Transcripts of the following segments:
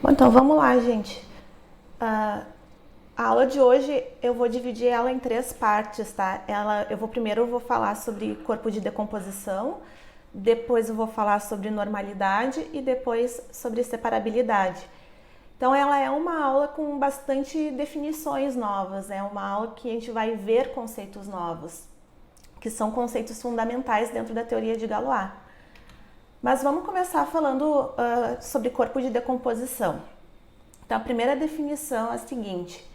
Bom, então vamos lá, gente. A aula de hoje eu vou dividir ela em 3 partes, tá? Primeiro eu vou falar sobre corpo de decomposição, depois eu vou falar sobre normalidade e depois sobre separabilidade. Então ela é uma aula com bastante definições novas, é uma aula que a gente vai ver conceitos novos, que são conceitos fundamentais dentro da teoria de Galois. Mas vamos começar falando sobre corpo de decomposição. Então a primeira definição é a seguinte: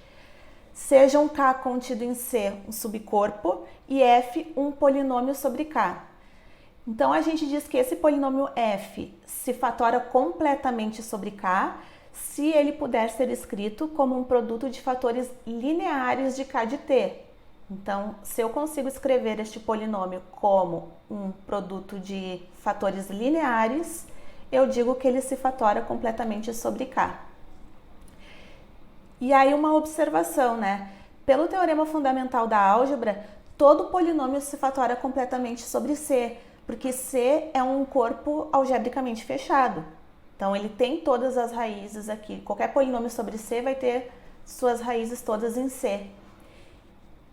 seja um K contido em C um subcorpo e F um polinômio sobre K. Então a gente diz que esse polinômio F se fatora completamente sobre K se ele puder ser escrito como um produto de fatores lineares de K de T. Então, se eu consigo escrever este polinômio como um produto de fatores lineares, eu digo que ele se fatora completamente sobre K. E aí uma observação, né? Pelo teorema fundamental da álgebra, todo polinômio se fatora completamente sobre C, porque C é um corpo algebricamente fechado. Então ele tem todas as raízes aqui. Qualquer polinômio sobre C vai ter suas raízes todas em C.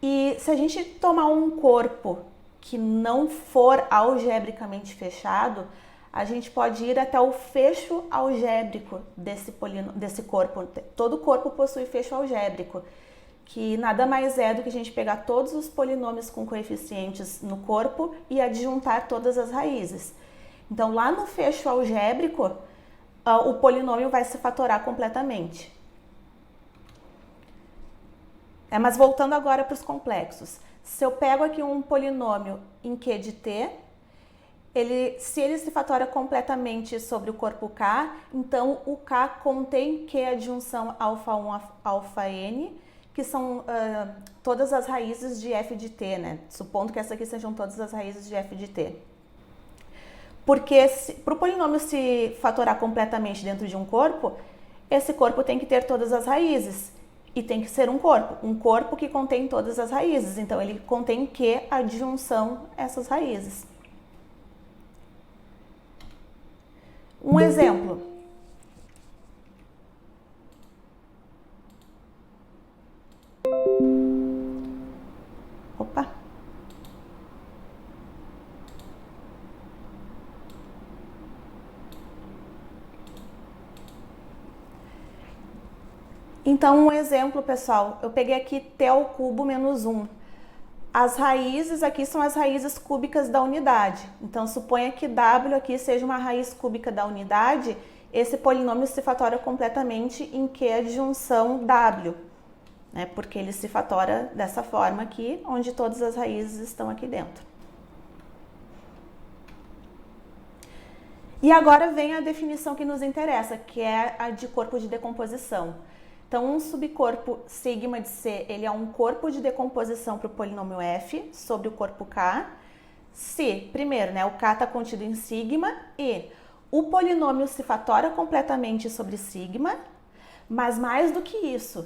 E se a gente tomar um corpo que não for algebricamente fechado, a gente pode ir até o fecho algébrico desse corpo. Todo corpo possui fecho algébrico, que nada mais é do que a gente pegar todos os polinômios com coeficientes no corpo e adjuntar todas as raízes. Então, lá no fecho algébrico, o polinômio vai se fatorar completamente. Mas voltando agora para os complexos. Se eu pego aqui um polinômio em Q de T, se ele se fatora completamente sobre o corpo K, então o K contém Q adjunção α1, αn, que são todas as raízes de f de t, né? Supondo que essas aqui sejam todas as raízes de f de t. Porque para o polinômio se fatorar completamente dentro de um corpo, esse corpo tem que ter todas as raízes. E tem que ser um corpo que contém todas as raízes. Então ele contém Q adjunção essas raízes. Um exemplo. Opa! Então, um exemplo, pessoal. Eu peguei aqui t ao cubo menos 1. As raízes aqui são as raízes cúbicas da unidade. Então, suponha que w aqui seja uma raiz cúbica da unidade. Esse polinômio se fatora completamente em Q adjunção w, né? Porque ele se fatora dessa forma aqui, onde todas as raízes estão aqui dentro. E agora vem a definição que nos interessa, que é a de corpo de decomposição. Então, um subcorpo sigma de C, ele é um corpo de decomposição para o polinômio f sobre o corpo K. Se, primeiro, né, o K está contido em sigma e o polinômio se fatora completamente sobre sigma, mas mais do que isso,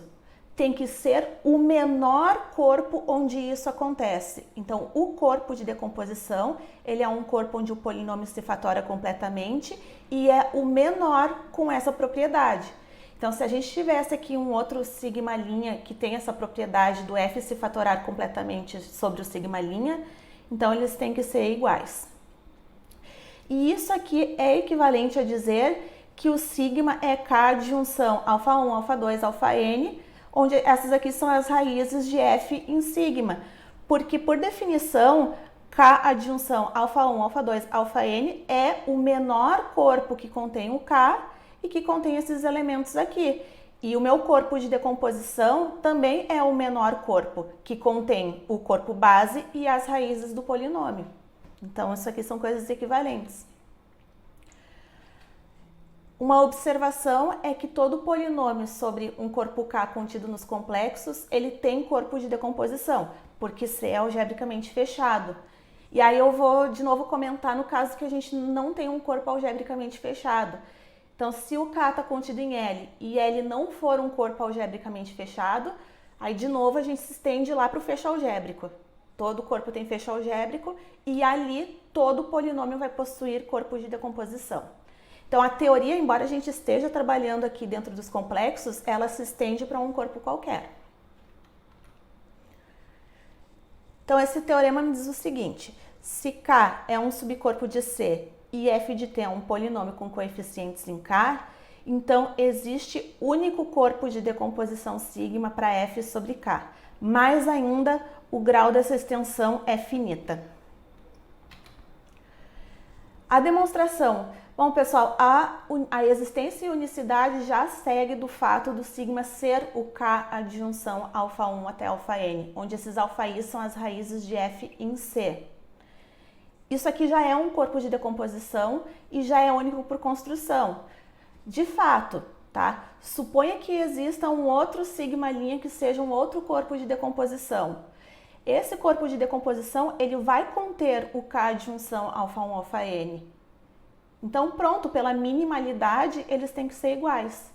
tem que ser o menor corpo onde isso acontece. Então, o corpo de decomposição, ele é um corpo onde o polinômio se fatora completamente e é o menor com essa propriedade. Então, se a gente tivesse aqui um outro sigma' que tem essa propriedade do f se fatorar completamente sobre o sigma', então eles têm que ser iguais. E isso aqui é equivalente a dizer que o sigma é K adjunção α1, α2, αn, onde essas aqui são as raízes de f em sigma. Porque, por definição, K adjunção α1, α2, αn é o menor corpo que contém o K e que contém esses elementos aqui. E o meu corpo de decomposição também é o menor corpo, que contém o corpo base e as raízes do polinômio. Então, isso aqui são coisas equivalentes. Uma observação é que todo polinômio sobre um corpo K contido nos complexos, ele tem corpo de decomposição, porque C é algebricamente fechado. E aí eu vou de novo comentar no caso que a gente não tem um corpo algebricamente fechado. Então, se o K está contido em L e L não for um corpo algebricamente fechado, aí de novo a gente se estende lá para o fecho algébrico. Todo corpo tem fecho algébrico e ali todo polinômio vai possuir corpo de decomposição. Então, a teoria, embora a gente esteja trabalhando aqui dentro dos complexos, ela se estende para um corpo qualquer. Então, esse teorema me diz o seguinte: se K é um subcorpo de C e f de t é um polinômio com coeficientes em K, então existe único corpo de decomposição sigma para f sobre K. Mais ainda, o grau dessa extensão é finita. A demonstração. Bom, pessoal, a existência e unicidade já segue do fato do sigma ser o K adjunção alfa 1 até alfa n, onde esses alfa i são as raízes de f em C. Isso aqui já é um corpo de decomposição e já é único por construção. De fato, tá? Suponha que exista um outro sigma' que seja um outro corpo de decomposição. Esse corpo de decomposição, ele vai conter o K adjunção alfa 1 alfa n. Então, pronto, pela minimalidade, eles têm que ser iguais.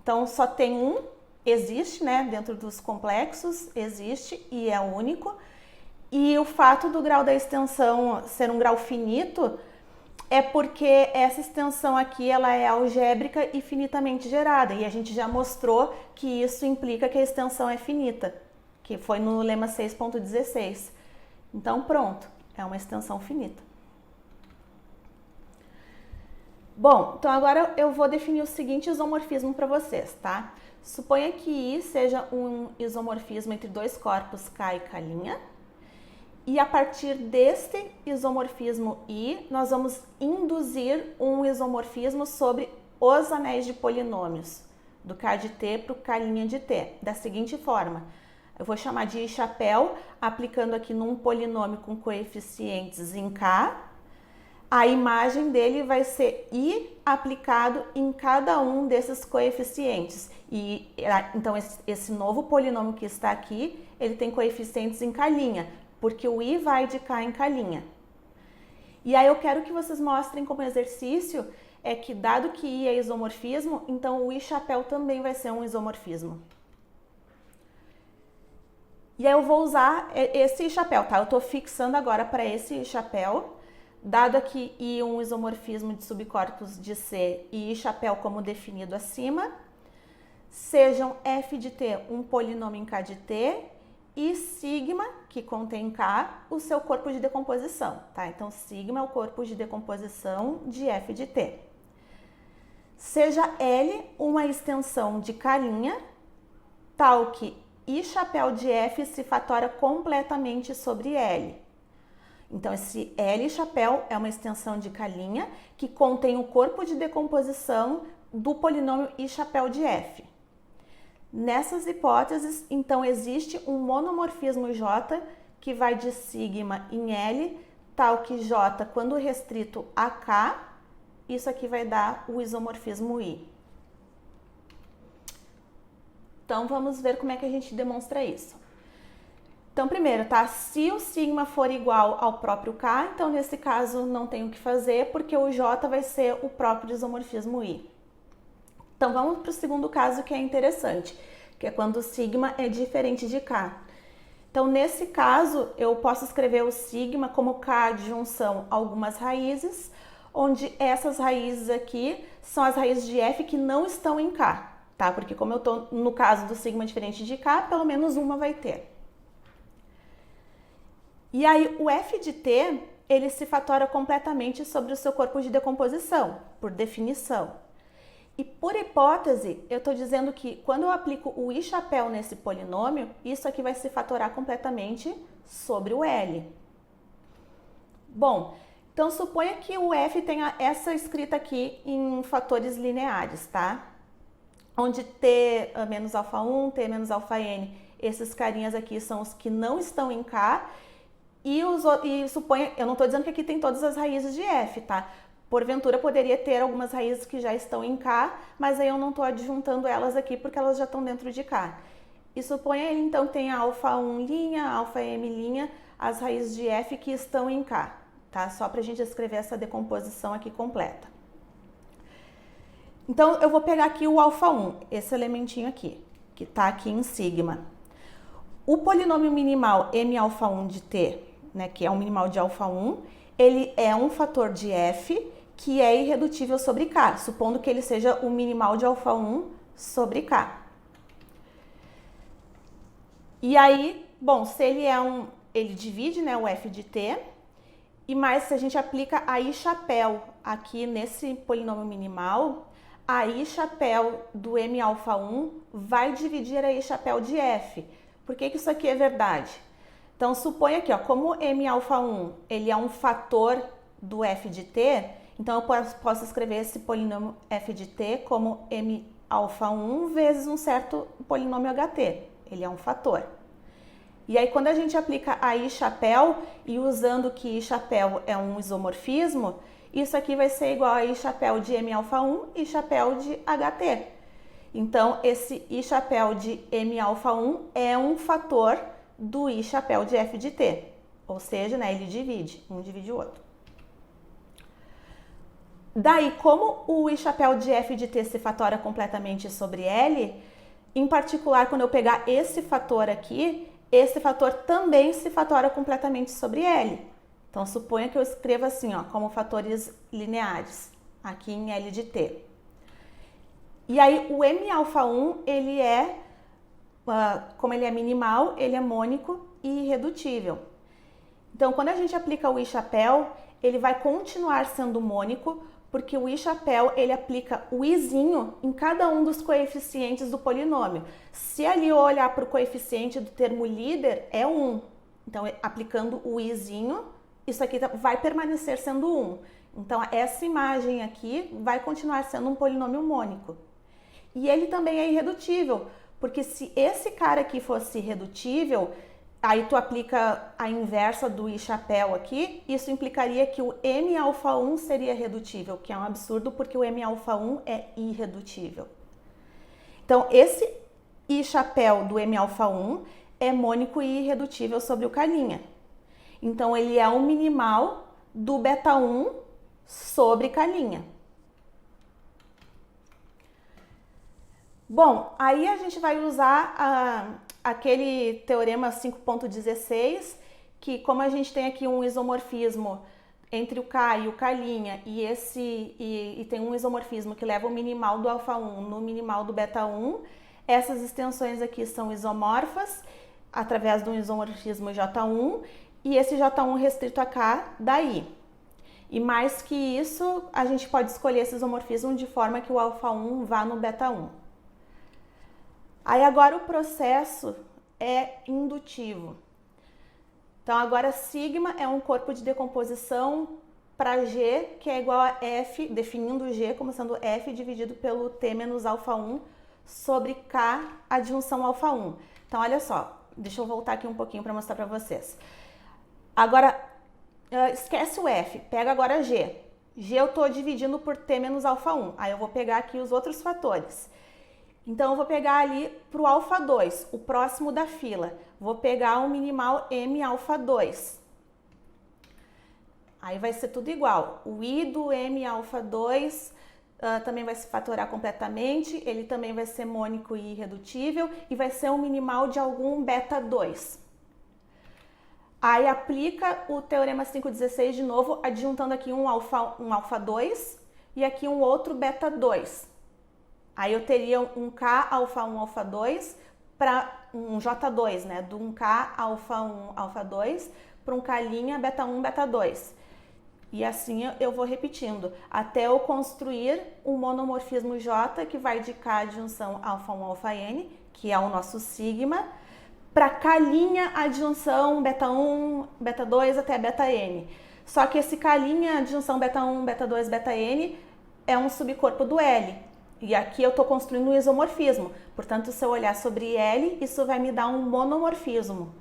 Então, só tem um, existe, né, dentro dos complexos, existe e é único. E o fato do grau da extensão ser um grau finito é porque essa extensão aqui, ela é algébrica e finitamente gerada. E a gente já mostrou que isso implica que a extensão é finita, que foi no lema 6.16. Então, pronto, é uma extensão finita. Bom, então agora eu vou definir o seguinte isomorfismo para vocês, tá? Suponha que I seja um isomorfismo entre dois corpos K e K', e a partir deste isomorfismo I, nós vamos induzir um isomorfismo sobre os anéis de polinômios, do K de T para o K' de T, da seguinte forma. Eu vou chamar de I chapéu, aplicando aqui num polinômio com coeficientes em K. A imagem dele vai ser I aplicado em cada um desses coeficientes. E então esse novo polinômio que está aqui, ele tem coeficientes em K', porque o I vai de K em K'. E aí eu quero que vocês mostrem como exercício é que, dado que I é isomorfismo, então o I chapéu também vai ser um isomorfismo. E aí eu vou usar esse I chapéu, tá? Eu estou fixando agora para esse I chapéu. Dado aqui I um isomorfismo de subcorpos de C e I chapéu como definido acima, sejam f de t um polinômio em K de T e sigma, que contém K, o seu corpo de decomposição, tá? Então, sigma é o corpo de decomposição de f de t. Seja L uma extensão de K', tal que I chapéu de f se fatora completamente sobre L. Então, esse L chapéu é uma extensão de K' que contém o corpo de decomposição do polinômio I chapéu de f. Nessas hipóteses, então, existe um monomorfismo J que vai de sigma em L, tal que J, quando restrito a K, isso aqui vai dar o isomorfismo I. Então, vamos ver como é que a gente demonstra isso. Então, primeiro, tá? Se o sigma for igual ao próprio K, então nesse caso não tem o que fazer, porque o J vai ser o próprio isomorfismo I. Então, vamos para o segundo caso que é interessante, que é quando o sigma é diferente de K. Então, nesse caso, eu posso escrever o sigma como K adjunção algumas raízes, onde essas raízes aqui são as raízes de f que não estão em K, tá? Porque como eu estou no caso do sigma diferente de K, pelo menos uma vai ter. E aí, o f de t, ele se fatora completamente sobre o seu corpo de decomposição, por definição. E por hipótese, eu estou dizendo que quando eu aplico o I chapéu nesse polinômio, isso aqui vai se fatorar completamente sobre o L. Bom, então suponha que o f tenha essa escrita aqui em fatores lineares, tá? Onde t menos alfa 1, t menos alfa n, esses carinhas aqui são os que não estão em K. E suponha, eu não estou dizendo que aqui tem todas as raízes de f, tá? Porventura poderia ter algumas raízes que já estão em K, mas aí eu não estou adjuntando elas aqui porque elas já estão dentro de K. E suponha ele então tem a alfa 1', alfa m', as raízes de f que estão em K, tá? Só para a gente escrever essa decomposição aqui completa. Então eu vou pegar aqui o alfa 1, esse elementinho aqui, que está aqui em sigma. O polinômio minimal m alfa 1 de t, né, que é um minimal de alfa 1, ele é um fator de f que é irredutível sobre K, supondo que ele seja o minimal de alfa 1 sobre K. E aí, bom, se ele é ele divide, né, o f de t, e mais se a gente aplica a i chapéu aqui nesse polinômio minimal, a i chapéu do m alfa 1 vai dividir a i chapéu de f. Por que isso aqui é verdade? Então, suponha aqui, ó, como m alfa 1 ele é um fator do f de t, então eu posso escrever esse polinômio f de t como m alfa 1 vezes um certo polinômio ht. Ele é um fator. E aí, quando a gente aplica a i chapéu, e usando que i chapéu é um isomorfismo, isso aqui vai ser igual a i chapéu de m alfa 1 e chapéu de ht. Então, esse i chapéu de m alfa 1 é um fator do i chapéu de f de t. Ou seja, né, ele divide, um divide o outro. Daí, como o i chapéu de f de t se fatora completamente sobre L, em particular, quando eu pegar esse fator aqui, esse fator também se fatora completamente sobre L. Então, suponha que eu escreva assim, ó, como fatores lineares, aqui em L de t. E aí, o m alfa 1, ele é, como ele é minimal, ele é mônico e irredutível. Então, quando a gente aplica o i chapéu, ele vai continuar sendo mônico, porque o i chapéu, ele aplica o izinho em cada um dos coeficientes do polinômio. Se ali eu olhar para o coeficiente do termo líder, é 1. Então, aplicando o izinho, isso aqui vai permanecer sendo 1. Então, essa imagem aqui vai continuar sendo um polinômio mônico. E ele também é irredutível, porque se esse cara aqui fosse irredutível, aí tu aplica a inversa do i chapéu aqui, isso implicaria que o m alfa 1 seria redutível, que é um absurdo porque o m alfa 1 é irredutível. Então, esse i chapéu do m alfa 1 é mônico e irredutível sobre o K'. Então, ele é o minimal do beta 1 sobre K'. Bom, aí a gente vai usar aquele teorema 5.16, que como a gente tem aqui um isomorfismo entre o K e o K' e tem um isomorfismo que leva o minimal do alfa 1 no minimal do beta 1, essas extensões aqui são isomorfas através de um isomorfismo J1 e esse J1 restrito a K daí. E mais que isso, a gente pode escolher esse isomorfismo de forma que o alfa 1 vá no beta 1. Aí agora o processo é indutivo. Então agora sigma é um corpo de decomposição para G, que é igual a F, definindo G como sendo F dividido pelo T menos alfa 1 sobre K adjunção alfa 1. Então olha só, deixa eu voltar aqui um pouquinho para mostrar para vocês. Agora, esquece o F, pega agora G. G eu estou dividindo por T menos alfa 1. Aí eu vou pegar aqui os outros fatores. Então, eu vou pegar ali para o alfa 2, o próximo da fila. Vou pegar o minimal m alfa 2. Aí vai ser tudo igual. O i do m alfa 2 também vai se fatorar completamente. Ele também vai ser mônico e irredutível. E vai ser um minimal de algum beta 2. Aí aplica o teorema 5.16 de novo, adjuntando aqui um alfa 2 e aqui um outro beta 2. Aí eu teria um K alfa 1 alfa 2 para um J2, né? De um K alfa 1 alfa 2 para um K' beta 1 beta 2. E assim eu vou repetindo até eu construir um monomorfismo J que vai de K adjunção alfa 1 alfa n, que é o nosso sigma, para K' adjunção beta 1, beta 2 até beta n. Só que esse K' adjunção beta 1, beta 2, beta n é um subcorpo do L. E aqui eu estou construindo um isomorfismo. Portanto, se eu olhar sobre L, isso vai me dar um monomorfismo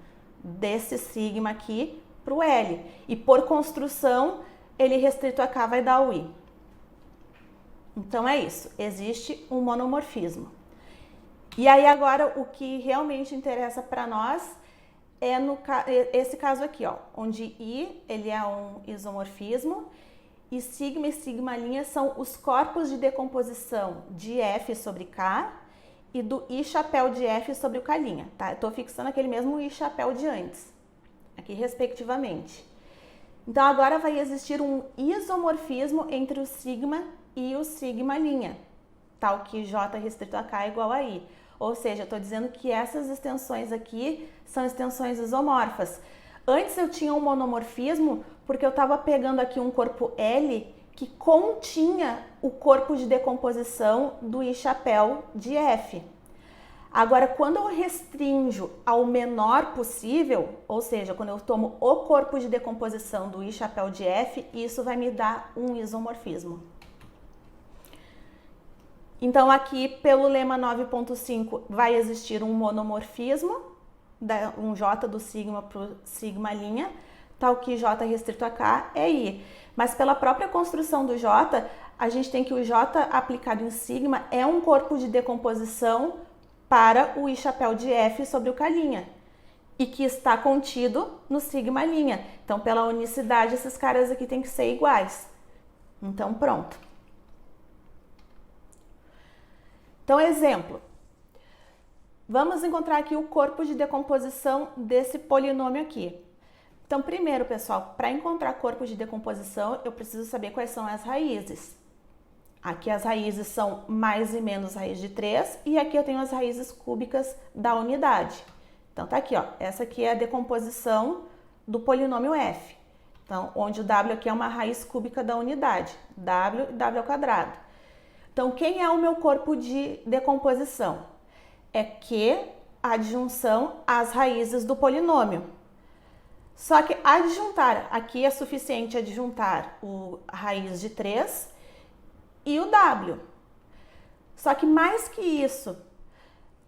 desse sigma aqui para o L. E por construção, ele restrito a K vai dar o I. Então é isso, existe um monomorfismo. E aí agora o que realmente interessa para nós é esse caso aqui, ó, onde I ele é um isomorfismo e sigma' são os corpos de decomposição de F sobre K e do I chapéu de F sobre o K', tá? Eu tô fixando aquele mesmo I chapéu de antes, aqui respectivamente. Então agora vai existir um isomorfismo entre o sigma e o sigma', tal que J restrito a K é igual a I. Ou seja, eu estou dizendo que essas extensões aqui são extensões isomorfas. Antes eu tinha um monomorfismo porque eu estava pegando aqui um corpo L que continha o corpo de decomposição do I chapéu de F. Agora, quando eu restringo ao menor possível, ou seja, quando eu tomo o corpo de decomposição do I chapéu de F, isso vai me dar um isomorfismo. Então, aqui, pelo lema 9.5, vai existir um monomorfismo, um J do sigma para o sigma', tal que J restrito a K é I. Mas pela própria construção do J, a gente tem que o J aplicado em sigma é um corpo de decomposição para o I chapéu de F sobre o K' e que está contido no sigma'. Então, pela unicidade, esses caras aqui têm que ser iguais. Então, pronto. Então, exemplo. Vamos encontrar aqui o corpo de decomposição desse polinômio aqui. Então, primeiro, pessoal, para encontrar corpo de decomposição, eu preciso saber quais são as raízes. Aqui as raízes são mais e menos raiz de 3 e aqui eu tenho as raízes cúbicas da unidade. Então, tá aqui, ó. Essa aqui é a decomposição do polinômio f. Então, onde o w aqui é uma raiz cúbica da unidade, w e w ao quadrado. Então, quem é o meu corpo de decomposição? É Q adjunção às raízes do polinômio. Só que adjuntar, aqui é suficiente adjuntar a raiz de 3 e o w. Só que mais que isso,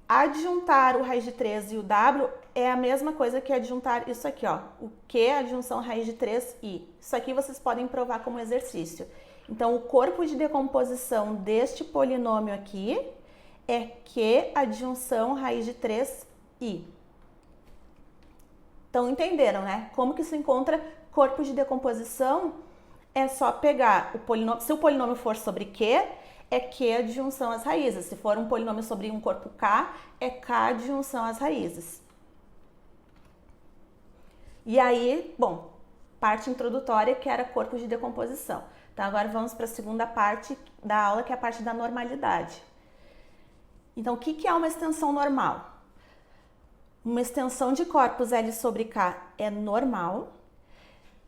adjuntar o raiz de 3 e o w é a mesma coisa que adjuntar isso aqui, ó. O Q adjunção raiz de 3i. Isso aqui vocês podem provar como exercício. Então, o corpo de decomposição deste polinômio aqui é Q adjunção raiz de 3i. Então, entenderam, né? Como que se encontra corpo de decomposição? É só pegar o polinômio, se o polinômio for sobre Q, é Q adjunção às raízes. Se for um polinômio sobre um corpo K, é K adjunção às raízes. E aí, bom, parte introdutória que era corpo de decomposição. Então, agora vamos para a segunda parte da aula, que é a parte da normalidade. Então, o que é uma extensão normal? Uma extensão de corpos L sobre K é normal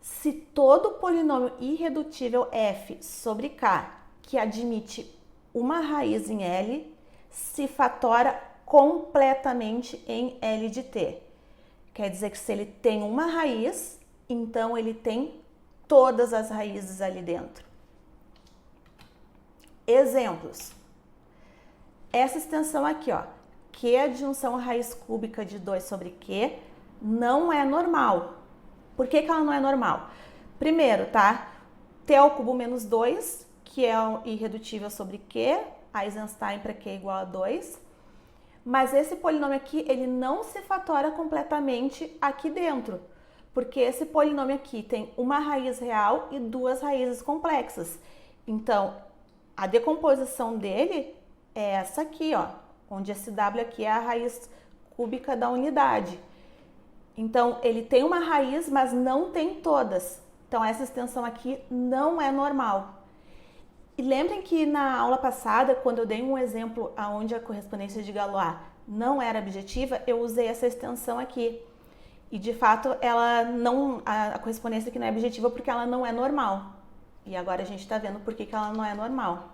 se todo polinômio irredutível f sobre K que admite uma raiz em L se fatora completamente em L de T. Quer dizer que se ele tem uma raiz, então ele tem todas as raízes ali dentro. Exemplos. Essa extensão aqui, ó. Q adjunção raiz cúbica de 2 sobre Q não é normal. Por que ela não é normal? Primeiro, tá? T ao cubo menos 2, que é irredutível sobre Q, Eisenstein para Q igual a 2. Mas esse polinômio aqui, ele não se fatora completamente aqui dentro. Porque esse polinômio aqui tem uma raiz real e duas raízes complexas. Então, a decomposição dele é essa aqui, ó. Onde esse W aqui é a raiz cúbica da unidade. Então, ele tem uma raiz, mas não tem todas. Então, essa extensão aqui não é normal. E lembrem que na aula passada, quando eu dei um exemplo onde a correspondência de Galois não era objetiva, eu usei essa extensão aqui. E, de fato, ela não, a correspondência aqui não é objetiva porque ela não é normal. E agora a gente está vendo por que ela não é normal.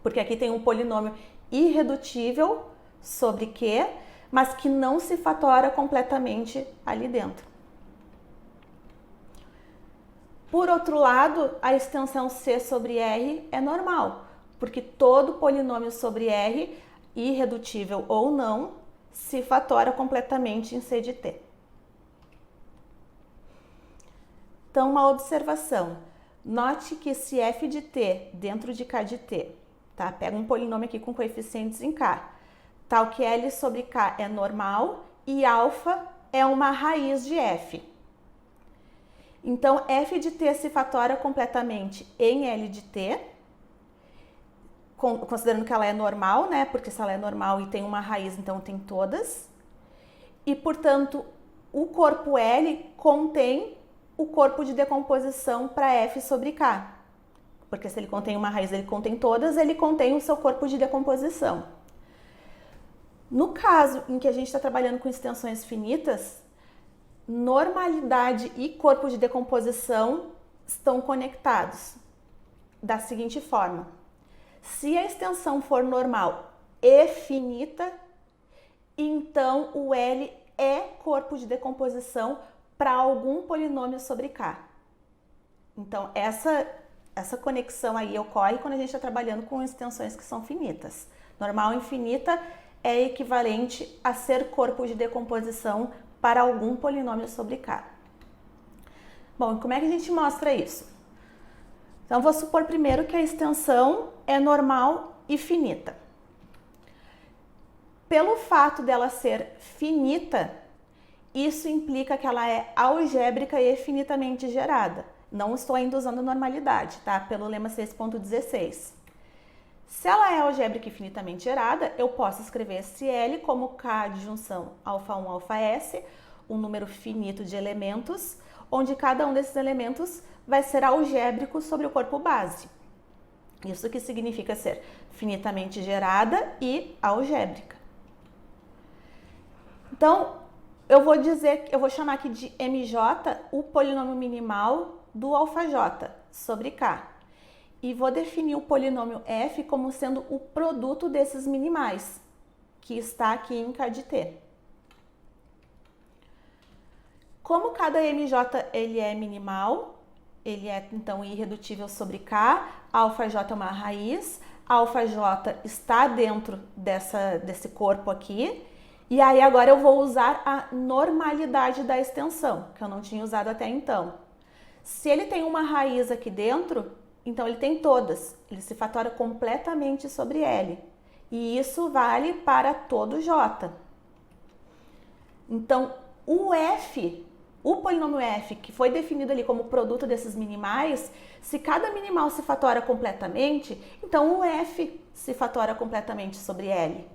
Porque aqui tem um polinômio irredutível sobre Q, mas que não se fatora completamente ali dentro. Por outro lado, a extensão C sobre R é normal, porque todo polinômio sobre R, irredutível ou não, se fatora completamente em C de T. Então, uma observação. Note que se f de t dentro de k de t, tá? Pega um polinômio aqui com coeficientes em k, tal que L sobre K é normal e alfa é uma raiz de f. Então, f de t se fatora completamente em L de t, considerando que ela é normal, né? Porque se ela é normal e tem uma raiz, então tem todas. E, portanto, o corpo L contém o corpo de decomposição para f sobre k. Porque se ele contém uma raiz, ele contém todas, ele contém o seu corpo de decomposição. No caso em que a gente está trabalhando com extensões finitas, normalidade e corpo de decomposição estão conectados da seguinte forma. Se a extensão for normal e finita, então o L é corpo de decomposição para algum polinômio sobre K. Então, essa conexão aí ocorre quando a gente está trabalhando com extensões que são finitas. Normal e infinita é equivalente a ser corpo de decomposição para algum polinômio sobre K. Bom, como é que a gente mostra isso? Então, vou supor primeiro que a extensão é normal e finita. Pelo fato dela ser finita, isso implica que ela é algébrica e finitamente gerada. Não estou ainda usando normalidade, tá? Pelo lema 6.16. Se ela é algébrica e finitamente gerada, eu posso escrever esse L como K de junção α1, αs, um número finito de elementos, onde cada um desses elementos vai ser algébrico sobre o corpo base. Isso que significa ser finitamente gerada e algébrica. Então, eu vou chamar aqui de MJ o polinômio minimal do αj sobre K. E vou definir o polinômio f como sendo o produto desses minimais, que está aqui em K de t. Como cada MJ ele é minimal, ele é então irredutível sobre K, αj é uma raiz, αj está dentro desse corpo aqui, e aí agora eu vou usar a normalidade da extensão, que eu não tinha usado até então. Se ele tem uma raiz aqui dentro, então ele tem todas, ele se fatora completamente sobre L. E isso vale para todo J. Então, o polinômio f, que foi definido ali como produto desses minimais, se cada minimal se fatora completamente, então o f se fatora completamente sobre L.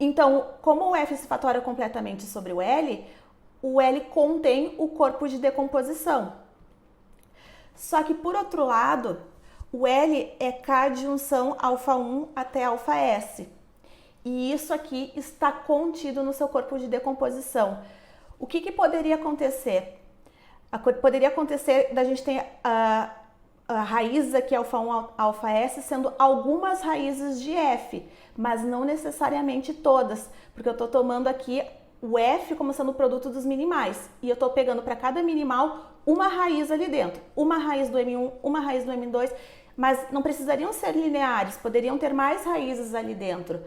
Então, como o f se fatora completamente sobre o L contém o corpo de decomposição. Só que, por outro lado, o L é K de junção α1 até αs. E isso aqui está contido no seu corpo de decomposição. O que poderia acontecer? Poderia acontecer da gente ter a raiz aqui α1 αs sendo algumas raízes de f, mas não necessariamente todas, porque eu estou tomando aqui o f como sendo o produto dos minimais, e eu estou pegando para cada minimal uma raiz ali dentro, uma raiz do M1, uma raiz do M2, mas não precisariam ser lineares, poderiam ter mais raízes ali dentro.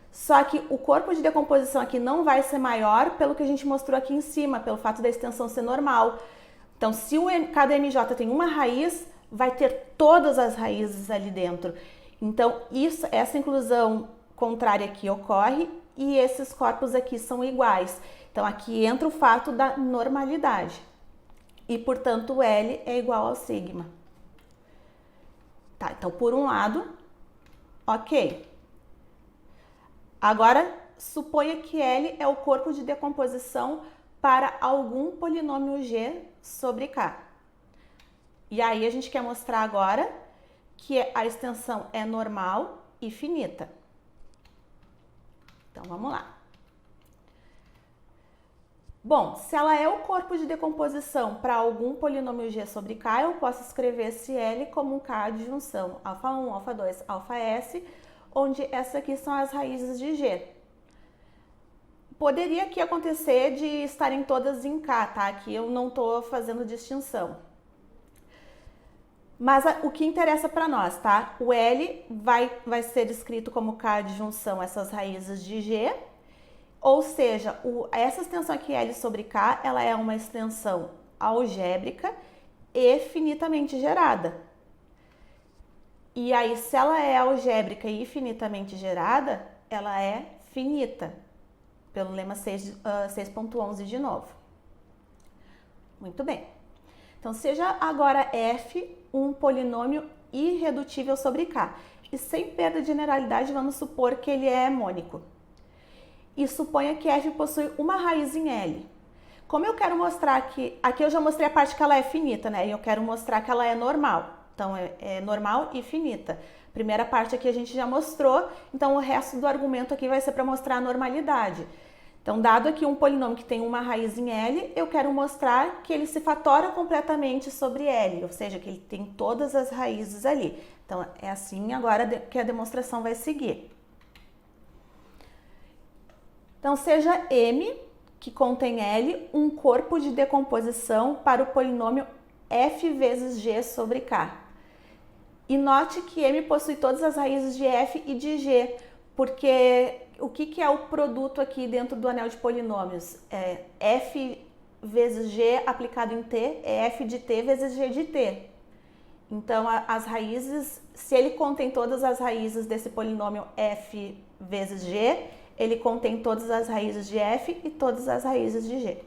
Só que o corpo de decomposição aqui não vai ser maior pelo que a gente mostrou aqui em cima, pelo fato da extensão ser normal. Então, se cada MJ tem uma raiz, vai ter todas as raízes ali dentro. Então, essa inclusão contrária aqui ocorre e esses corpos aqui são iguais. Então, aqui entra o fato da normalidade. E, portanto, o L é igual ao sigma. Tá, então, por um lado, ok. Agora, suponha que L é o corpo de decomposição para algum polinômio G sobre K. E aí, a gente quer mostrar agora que a extensão é normal e finita. Então, vamos lá. Bom, se ela é o corpo de decomposição para algum polinômio G sobre K, eu posso escrever esse L como um K de junção α1, α2, αs, onde essas aqui são as raízes de G. Poderia aqui acontecer de estarem todas em K, tá? Aqui eu não estou fazendo distinção. Mas o que interessa para nós, tá? O L vai ser escrito como K de junção essas raízes de G, ou seja, essa extensão aqui L sobre K, ela é uma extensão algébrica e finitamente gerada. E aí, se ela é algébrica e finitamente gerada, ela é finita, pelo lema 6.11 de novo. Muito bem. Então, seja agora f um polinômio irredutível sobre K. E sem perda de generalidade, vamos supor que ele é mônico. E suponha que f possui uma raiz em L. Como eu quero mostrar que... Aqui eu já mostrei a parte que ela é finita, né? E eu quero mostrar que ela é normal. Então, é normal e finita. Primeira parte aqui a gente já mostrou, então o resto do argumento aqui vai ser para mostrar a normalidade. Então, dado aqui um polinômio que tem uma raiz em L, eu quero mostrar que ele se fatora completamente sobre L, ou seja, que ele tem todas as raízes ali. Então, é assim agora que a demonstração vai seguir. Então, seja M, que contém L, um corpo de decomposição para o polinômio f vezes g sobre k. E note que M possui todas as raízes de f e de g, porque o que é o produto aqui dentro do anel de polinômios? É f vezes g aplicado em t é f de t vezes g de t. Então, as raízes, se ele contém todas as raízes desse polinômio f vezes g, ele contém todas as raízes de f e todas as raízes de g.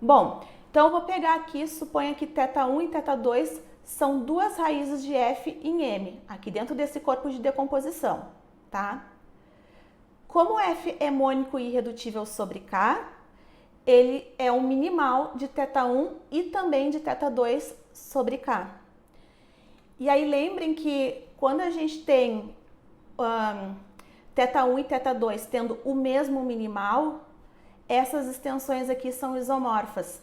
Bom, então eu vou pegar aqui, suponha que θ1 e θ2 são duas raízes de f em M, aqui dentro desse corpo de decomposição, tá? Como f é mônico e irredutível sobre k, ele é um minimal de θ1 e também de θ2 sobre k. E aí lembrem que quando a gente tem θ1 e θ2 tendo o mesmo minimal, essas extensões aqui são isomorfas.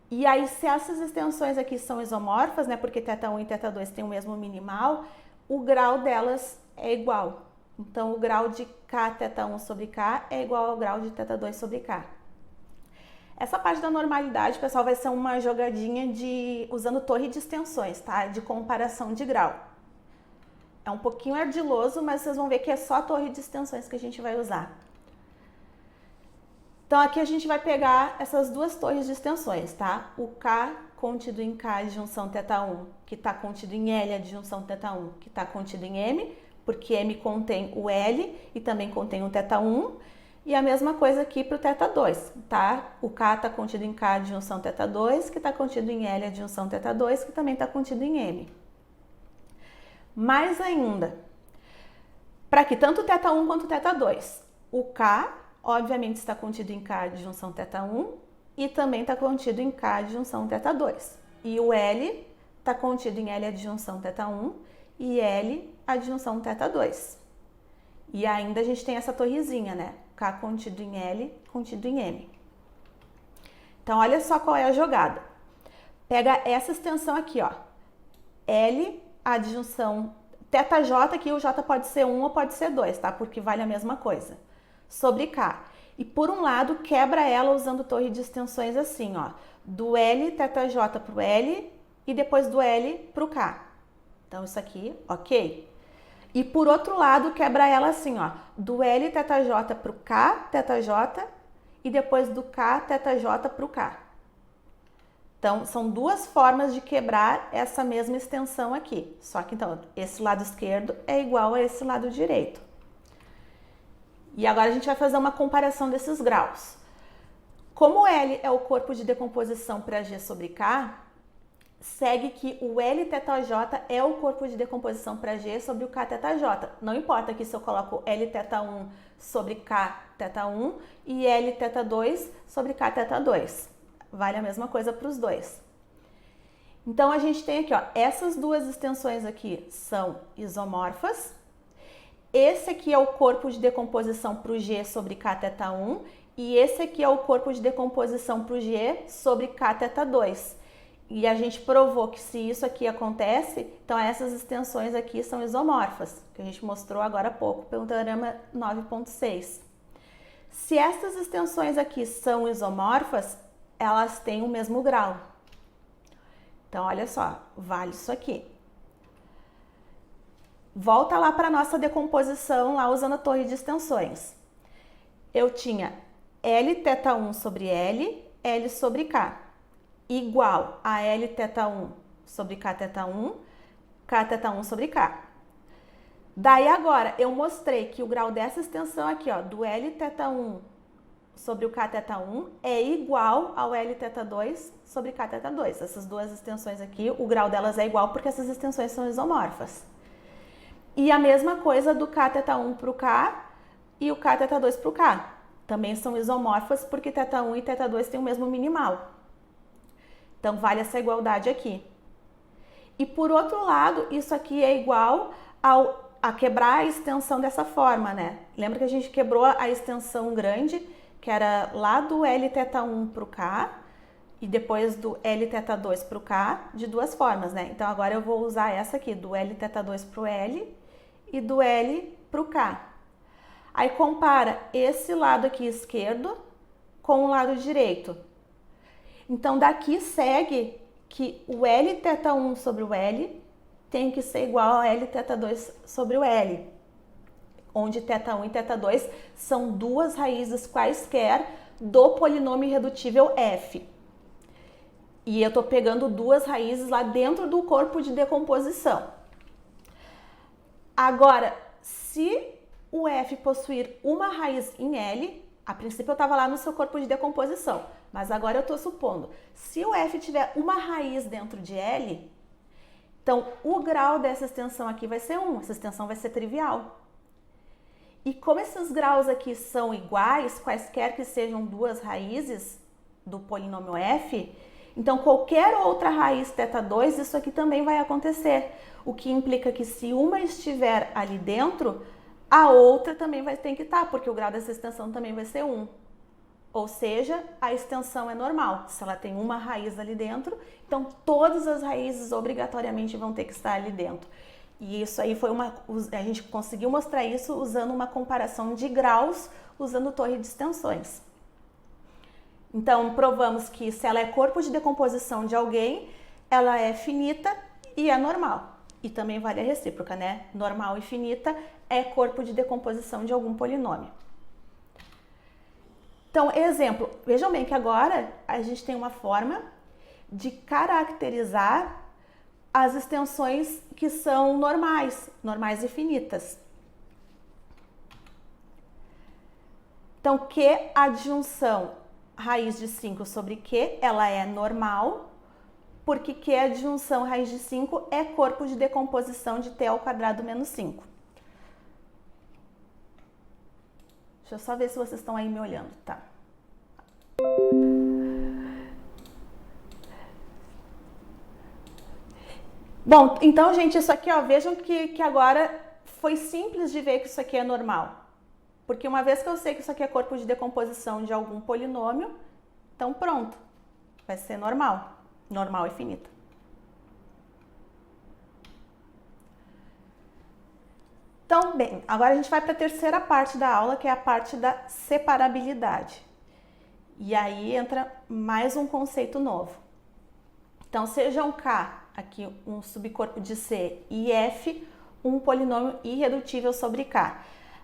E aí, se essas extensões aqui são isomorfas, né, porque θ1 e θ2 têm o mesmo minimal, o grau delas é igual. Então, o grau de kθ1 sobre k é igual ao grau de θ2 sobre k. Essa parte da normalidade, pessoal, vai ser uma jogadinha usando torre de extensões, tá? De comparação de grau. É um pouquinho ardiloso, mas vocês vão ver que é só a torre de extensões que a gente vai usar. Então, aqui a gente vai pegar essas duas torres de extensões, tá? O K contido em K adjunção θ1, que está contido em L adjunção θ1, que está contido em M, porque M contém o L e também contém o θ1. E a mesma coisa aqui para o θ2, tá? O K está contido em K adjunção θ2, que está contido em L adjunção θ2, que também está contido em M. Mais ainda, para que tanto θ1 quanto θ2, o K obviamente está contido em K adjunção θ1 e também está contido em K adjunção θ2. E o L está contido em L adjunção θ1 e L adjunção θ2. E ainda a gente tem essa torrezinha, né? K contido em L, contido em M. Então, olha só qual é a jogada. Pega essa extensão aqui, ó. L adjunção θj, aqui o J pode ser 1 ou pode ser 2, tá? Porque vale a mesma coisa. Sobre K. E por um lado, quebra ela usando torre de extensões assim, ó. Do L θj para o L e depois do L para o K. Então, isso aqui, ok? E por outro lado, quebra ela assim, ó. Do L θj para o K θj e depois do K θj para o K. Então, são duas formas de quebrar essa mesma extensão aqui. Só que, então, esse lado esquerdo é igual a esse lado direito. E agora a gente vai fazer uma comparação desses graus. Como L é o corpo de decomposição para G sobre K, segue que o LθJ é o corpo de decomposição para G sobre o KθJ. Não importa aqui se eu coloco Lθ1 sobre Kθ1 e Lθ2 sobre Kθ2. Vale a mesma coisa para os dois. Então, a gente tem aqui, ó, essas duas extensões aqui são isomorfas. Esse aqui é o corpo de decomposição para o G sobre Kθ1 e esse aqui é o corpo de decomposição para o G sobre Kθ2. E a gente provou que se isso aqui acontece, então essas extensões aqui são isomorfas, que a gente mostrou agora há pouco pelo teorema 9.6. Se essas extensões aqui são isomorfas, elas têm o mesmo grau. Então, olha só, vale isso aqui. Volta lá para a nossa decomposição, lá usando a torre de extensões. Eu tinha Lθ1 sobre L, L sobre K, igual a Lθ1 sobre Kθ1, Kθ1 sobre K. Daí agora, eu mostrei que o grau dessa extensão aqui, ó, do Lθ1 sobre o Kθ1 é igual ao Lθ2 sobre Kθ2. Essas duas extensões aqui, o grau delas é igual porque essas extensões são isomorfas. E a mesma coisa do Kθ1 para o K e o Kθ2 para o K. também são isomórficas porque θ1 e θ2 têm o mesmo minimal. Então, vale essa igualdade aqui. E por outro lado, isso aqui é igual a quebrar a extensão dessa forma, né? Lembra que a gente quebrou a extensão grande, que era lá do Lθ1 para o K, e depois do Lθ2 para o K, de duas formas, né? Então, agora eu vou usar essa aqui, do Lθ2 para o L e do L para o K. Aí, compara esse lado aqui esquerdo com o lado direito. Então, daqui segue que o Lθ1 sobre o L tem que ser igual a Lθ2 sobre o L, onde θ1 e θ2 são duas raízes quaisquer do polinômio irredutível f. E eu estou pegando duas raízes lá dentro do corpo de decomposição. Agora, se o f possuir uma raiz em L, a princípio eu estava lá no seu corpo de decomposição, mas agora eu estou supondo, se o f tiver uma raiz dentro de L, então o grau dessa extensão aqui vai ser 1, essa extensão vai ser trivial. E como esses graus aqui são iguais, quaisquer que sejam duas raízes do polinômio f, então qualquer outra raiz θ2, isso aqui também vai acontecer, o que implica que se uma estiver ali dentro, a outra também vai ter que estar, porque o grau dessa extensão também vai ser 1. Ou seja, a extensão é normal. Se ela tem uma raiz ali dentro, então todas as raízes obrigatoriamente vão ter que estar ali dentro. E isso aí foi a gente conseguiu mostrar isso usando uma comparação de graus, usando torre de extensões. Então, provamos que se ela é corpo de decomposição de alguém, ela é finita e é normal. E também vale a recíproca, né? Normal e finita é corpo de decomposição de algum polinômio. Então, exemplo, vejam bem que agora a gente tem uma forma de caracterizar as extensões que são normais e finitas. Então, Q adjunção raiz de 5 sobre Q, ela é normal, porque Q adjunção raiz de 5 é corpo de decomposição de T ao quadrado menos 5. Deixa eu só ver se vocês estão aí me olhando, tá? Bom, então, gente, isso aqui, ó, vejam que agora foi simples de ver que isso aqui é normal. Porque uma vez que eu sei que isso aqui é corpo de decomposição de algum polinômio, então pronto, vai ser normal e finita. Então, bem, agora a gente vai para a terceira parte da aula, que é a parte da separabilidade. E aí entra mais um conceito novo. Então, seja um K, aqui um subcorpo de C, e F, um polinômio irredutível sobre K.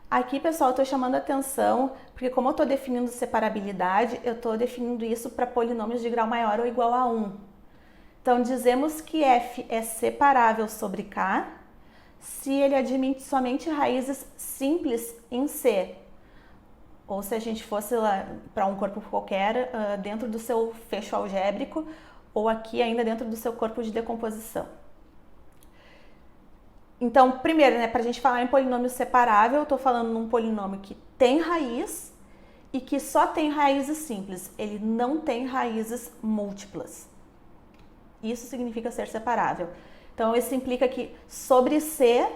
Aqui, pessoal, eu estou chamando a atenção, porque como eu estou definindo separabilidade, eu estou definindo isso para polinômios de grau maior ou igual a 1. Então, dizemos que F é separável sobre K, se ele admite somente raízes simples em C. Ou se a gente fosse lá para um corpo qualquer, dentro do seu fecho algébrico, ou aqui ainda dentro do seu corpo de decomposição. Então, primeiro, né, para a gente falar em polinômio separável, eu estou falando num polinômio que tem raiz e que só tem raízes simples. Ele não tem raízes múltiplas. Isso significa ser separável. Então, isso implica que sobre C,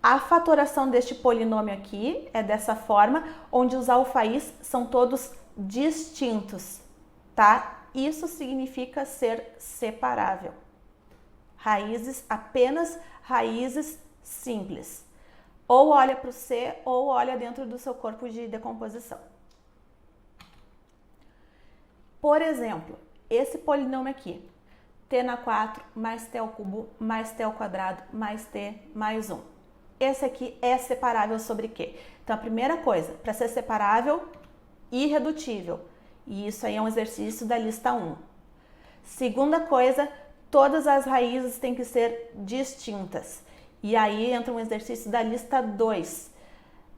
a fatoração deste polinômio aqui é dessa forma, onde os alfaís são todos distintos, tá? Isso significa ser separável. Raízes, apenas raízes simples. Ou olha para o C, ou olha dentro do seu corpo de decomposição. Por exemplo, esse polinômio aqui, t na 4 mais t ao cubo mais t ao quadrado mais t mais 1. Esse aqui é separável sobre Q. Então, a primeira coisa, para ser separável, irredutível. E isso aí é um exercício da lista 1. Segunda coisa, todas as raízes têm que ser distintas. E aí entra um exercício da lista 2.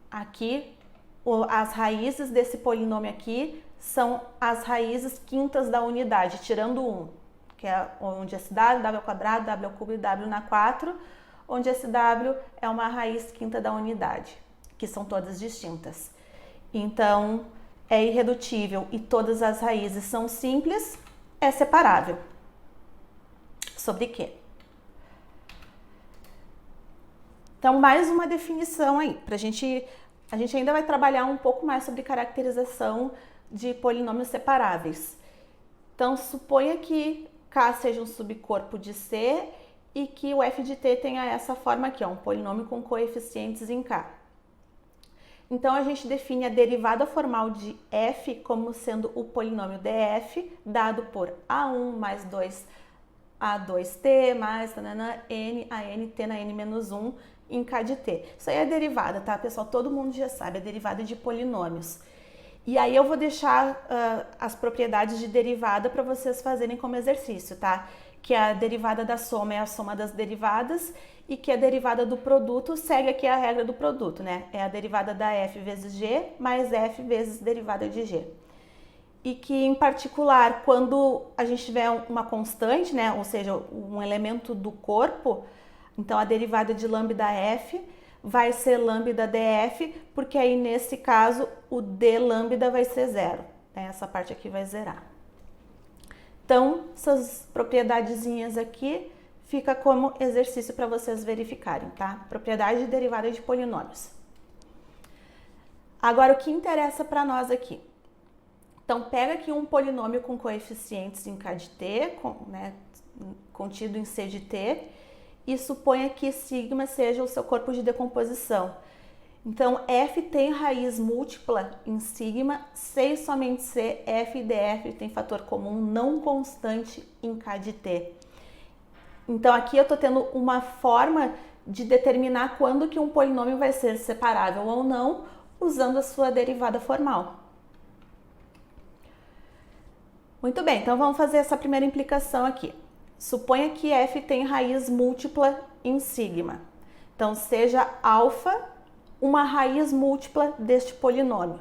Aqui, as raízes desse polinômio aqui são as raízes quintas da unidade, tirando 1. Que é onde esse w ao quadrado, w ao cubo e w na 4, onde esse w é uma raiz quinta da unidade, que são todas distintas. Então, é irredutível e todas as raízes são simples, é separável. Sobre quê? Então, mais uma definição aí, a gente ainda vai trabalhar um pouco mais sobre caracterização de polinômios separáveis. Então, suponha que K seja um subcorpo de C e que o f de t tenha essa forma aqui, ó, um polinômio com coeficientes em K. Então, a gente define a derivada formal de f como sendo o polinômio df, dado por a1 mais 2a2t mais n a n t na n menos 1 em K de t. Isso aí é a derivada, tá, pessoal? Todo mundo já sabe, a derivada de polinômios. E aí eu vou deixar as propriedades de derivada para vocês fazerem como exercício, tá? Que a derivada da soma é a soma das derivadas e que a derivada do produto segue aqui a regra do produto, né? É a derivada da f vezes g mais f vezes derivada de g. E que, em particular, quando a gente tiver uma constante, né? Ou seja, um elemento do corpo, então a derivada de lambda f vai ser lambda df, porque aí nesse caso o d lambda vai ser zero, né? Essa parte aqui vai zerar. Então, essas propriedadezinhas aqui fica como exercício para vocês verificarem, tá? Propriedade de derivada de polinômios. Agora, o que interessa para nós aqui? Então, pega aqui um polinômio com coeficientes em K de t, né, contido em C de t, e suponha que sigma seja o seu corpo de decomposição. Então, f tem raiz múltipla em sigma, C e somente C, f e df tem fator comum não constante em K de t. Então, aqui eu estou tendo uma forma de determinar quando que um polinômio vai ser separável ou não, usando a sua derivada formal. Muito bem, então vamos fazer essa primeira implicação aqui. Suponha que f tem raiz múltipla em sigma. Então, seja alfa uma raiz múltipla deste polinômio.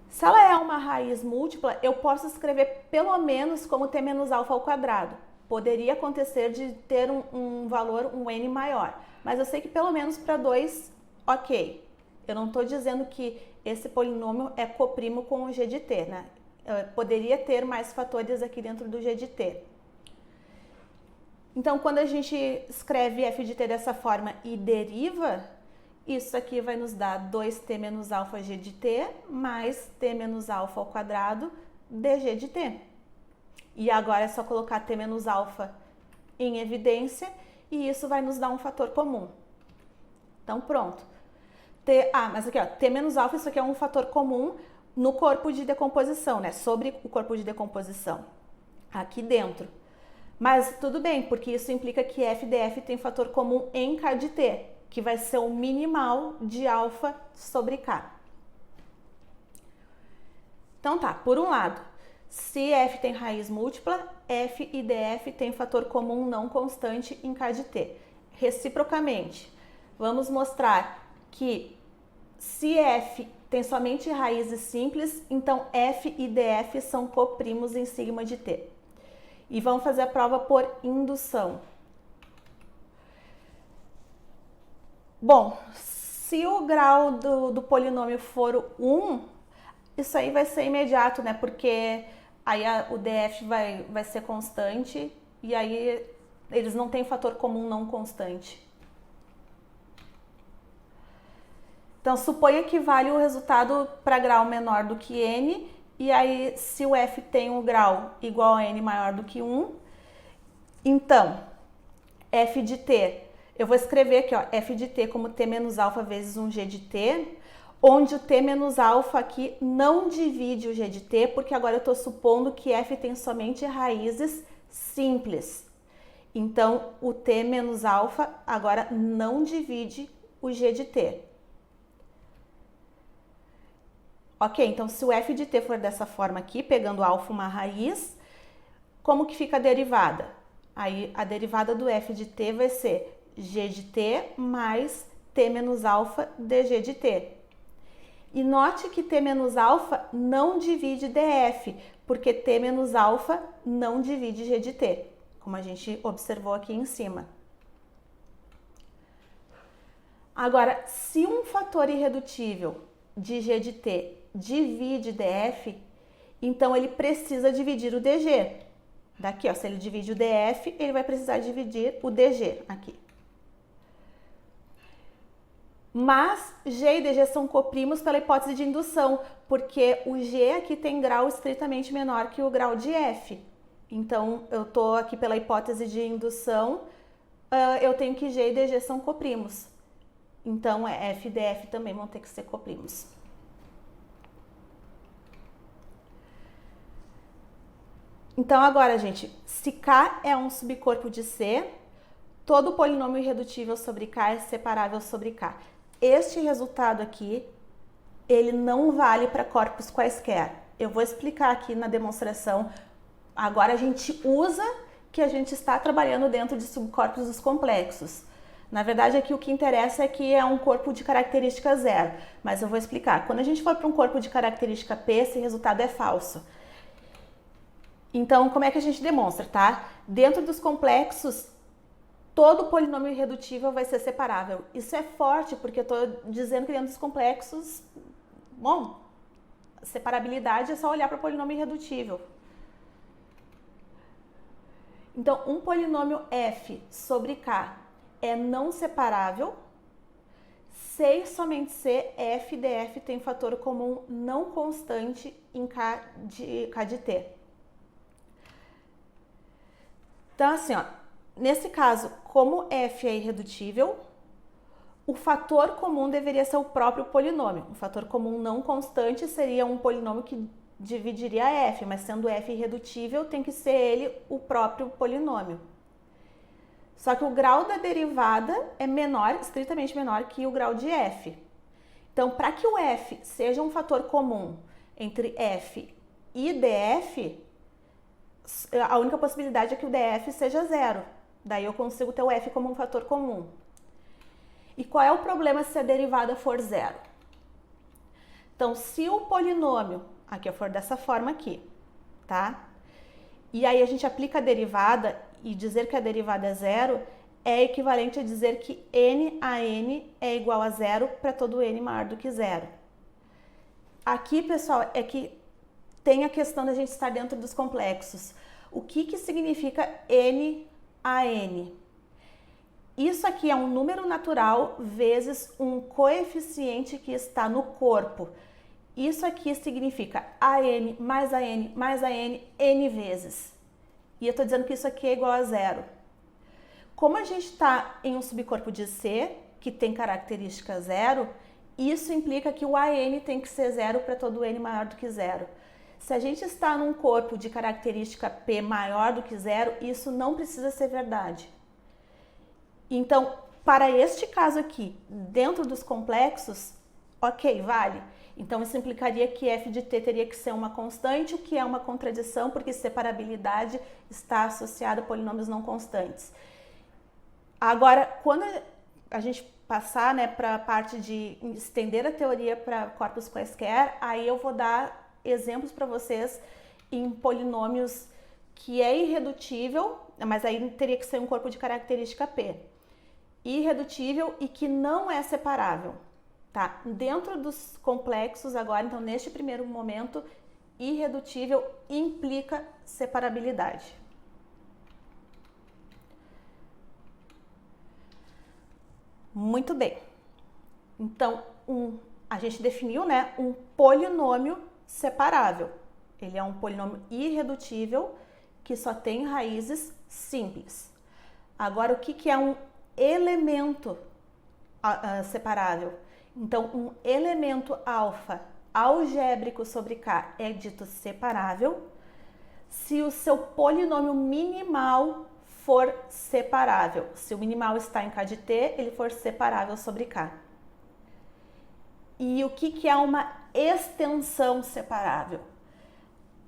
Se ela é uma raiz múltipla, eu posso escrever pelo menos como t menos alfa ao quadrado. Poderia acontecer de ter um valor, um n maior, mas eu sei que pelo menos para 2, ok. Eu não estou dizendo que esse polinômio é coprimo com o g de t, né? Poderia ter mais fatores aqui dentro do g de t. Então, quando a gente escreve f de t dessa forma e deriva, isso aqui vai nos dar 2t menos alfa g de t mais t menos alfa ao quadrado dg de t. E agora é só colocar t menos alfa em evidência e isso vai nos dar um fator comum. Então, pronto. Mas aqui, ó, t menos alfa, isso aqui é um fator comum no corpo de decomposição, né? Sobre o corpo de decomposição, aqui dentro. Mas tudo bem, porque isso implica que f df tem fator comum em K de t, que vai ser o minimal de alfa sobre K. Então tá, por um lado, se f tem raiz múltipla, f e df tem fator comum não constante em K de t. Reciprocamente, vamos mostrar que se f tem somente raízes simples, então f e df são coprimos em sigma de t. E vamos fazer a prova por indução. Bom, se o grau do polinômio for 1, isso aí vai ser imediato, né? Porque aí o df vai ser constante e aí eles não têm fator comum não constante. Então, suponha que vale o resultado para grau menor do que n, e aí se o f tem um grau igual a n maior do que 1, então, f de t, eu vou escrever aqui, ó, f de t como t menos alfa vezes um g de t, onde o t menos alfa aqui não divide o g de t, porque agora eu estou supondo que f tem somente raízes simples. Então, o t menos alfa agora não divide o g de t. Ok, então se o f de t for dessa forma aqui, pegando alfa uma raiz, como que fica a derivada? Aí a derivada do f de t vai ser g de t mais t menos alfa dg de t. E note que t menos alfa não divide df, porque t menos alfa não divide g de t, como a gente observou aqui em cima. Agora, se um fator irredutível de g de t divide DF, então ele precisa dividir o DG. Daqui, ó, se ele divide o DF, ele vai precisar dividir o DG aqui. Mas G e DG são coprimos pela hipótese de indução, porque o G aqui tem grau estritamente menor que o grau de F. Então, eu estou aqui pela hipótese de indução, eu tenho que G e DG são coprimos. Então, F e DF também vão ter que ser coprimos. Então, agora, gente, se K é um subcorpo de C, todo polinômio irredutível sobre K é separável sobre K. Este resultado aqui, ele não vale para corpos quaisquer. Eu vou explicar aqui na demonstração. Agora a gente usa que a gente está trabalhando dentro de subcorpos dos complexos. Na verdade, aqui o que interessa é que é um corpo de característica zero, mas eu vou explicar. Quando a gente for para um corpo de característica P, esse resultado é falso. Então, como é que a gente demonstra, tá? Dentro dos complexos, todo polinômio irredutível vai ser separável. Isso é forte, porque eu estou dizendo que dentro dos complexos, bom, separabilidade é só olhar para o polinômio irredutível. Então, um polinômio f sobre k é não separável se e somente se f e df tem fator comum não constante em k de t. Então, assim, ó, nesse caso, como f é irredutível, o fator comum deveria ser o próprio polinômio. Um fator comum não constante seria um polinômio que dividiria f, mas sendo f irredutível, tem que ser ele o próprio polinômio. Só que o grau da derivada é menor, estritamente menor que o grau de f. Então, para que o f seja um fator comum entre f e df, a única possibilidade é que o df seja zero. Daí eu consigo ter o f como um fator comum. E qual é o problema se a derivada for zero? Então, se o polinômio, aqui eu for dessa forma aqui, tá? E aí a gente aplica a derivada e dizer que a derivada é zero é equivalente a dizer que n a n é igual a zero para todo n maior do que zero. Aqui, pessoal, é que tem a questão da gente estar dentro dos complexos. O que significa n a n? Isso aqui é um número natural vezes um coeficiente que está no corpo. Isso aqui significa an mais an mais an n vezes. E eu estou dizendo que isso aqui é igual a zero. Como a gente está em um subcorpo de C, que tem característica zero, isso implica que o an tem que ser zero para todo n maior do que zero. Se a gente está num corpo de característica P maior do que zero, isso não precisa ser verdade. Então, para este caso aqui, dentro dos complexos, ok, vale. Então, isso implicaria que f de t teria que ser uma constante, o que é uma contradição, porque separabilidade está associada a polinômios não constantes. Agora, quando a gente passar, né, para a parte de estender a teoria para corpos quaisquer, aí eu vou dar exemplos para vocês em polinômios que é irredutível, mas aí teria que ser um corpo de característica P. Irredutível e que não é separável. Tá? Dentro dos complexos agora, então neste primeiro momento, irredutível implica separabilidade. Muito bem. Então, a gente definiu, né, um polinômio separável. Ele é um polinômio irredutível que só tem raízes simples. Agora, o que é um elemento separável? Então, um elemento alfa algébrico sobre K é dito separável se o seu polinômio minimal for separável. Se o minimal está em K de T, ele for separável sobre K. E o que é uma extensão separável?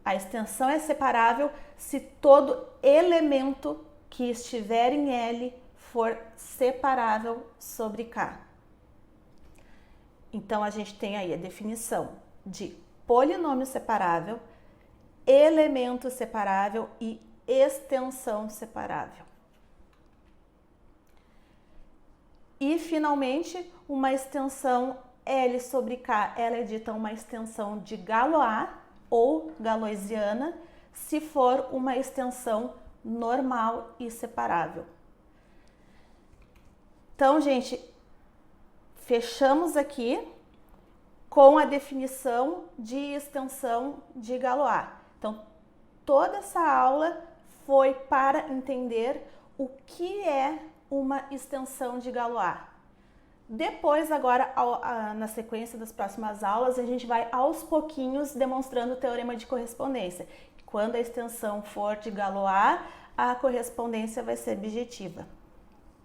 A extensão é separável se todo elemento que estiver em L for separável sobre K. Então, a gente tem aí a definição de polinômio separável, elemento separável e extensão separável. E, finalmente, uma extensão L sobre K, ela é dita uma extensão de Galois ou galoisiana, se for uma extensão normal e separável. Então, gente, fechamos aqui com a definição de extensão de Galois. Então, toda essa aula foi para entender o que é uma extensão de Galois. Depois, agora, na sequência das próximas aulas, a gente vai aos pouquinhos demonstrando o teorema de correspondência. Quando a extensão for de Galois, a correspondência vai ser bijetiva.